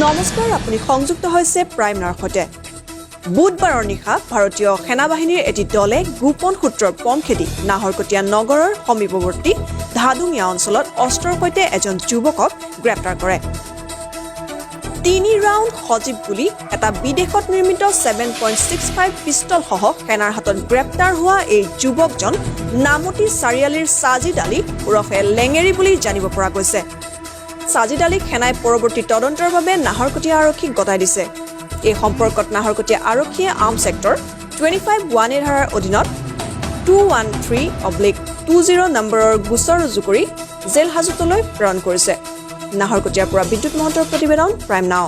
নমস্কাৰ আপুনি সংযুক্ত হৈছে প্ৰাইম নাৰ সৈতে বুধবাৰৰ নিশা ভাৰতীয় সেনাবাহিনীৰ এটি দলে গোপন সূত্ৰৰ পম খেদি নাহৰকটীয়া নগৰৰ সমীপৱৰ্তী ধাদুমিয়া অঞ্চলত অস্ত্ৰৰ সৈতে এজন যুৱকক গ্ৰেপ্তাৰ কৰে 3 ৰাউণ্ড সজীৱ গুলি এটা বিদেশত নিৰ্মিত 7.65 পিস্তল সহ সেনাৰ হাতত গ্ৰেপ্তাৰ হোৱা এই যুৱকজন নামতি চাৰিয়ালিৰ সাজিদ আলী উৰফে লেঙেৰি বুলি জানিব পৰা গৈছে সাজিদ আলীক সেনাই পৰৱৰ্তী তদন্তৰ বাবে নাহৰকটীয়া আৰক্ষীক গতাই দিছে এই সম্পৰ্কত নাহৰকটীয়া আৰক্ষীয়ে আৰ্ম সেক্টৰ 25-1 ধাৰাৰ অধীনত 213/20 নম্বৰৰ গোচৰ ৰুজু কৰি জেল হাজতলৈ প্ৰেৰণ কৰিছে নাহৰকটীয়াৰ পৰা বিদ্যুৎ মহন্তৰ প্ৰতিবেদন প্ৰাইম নাও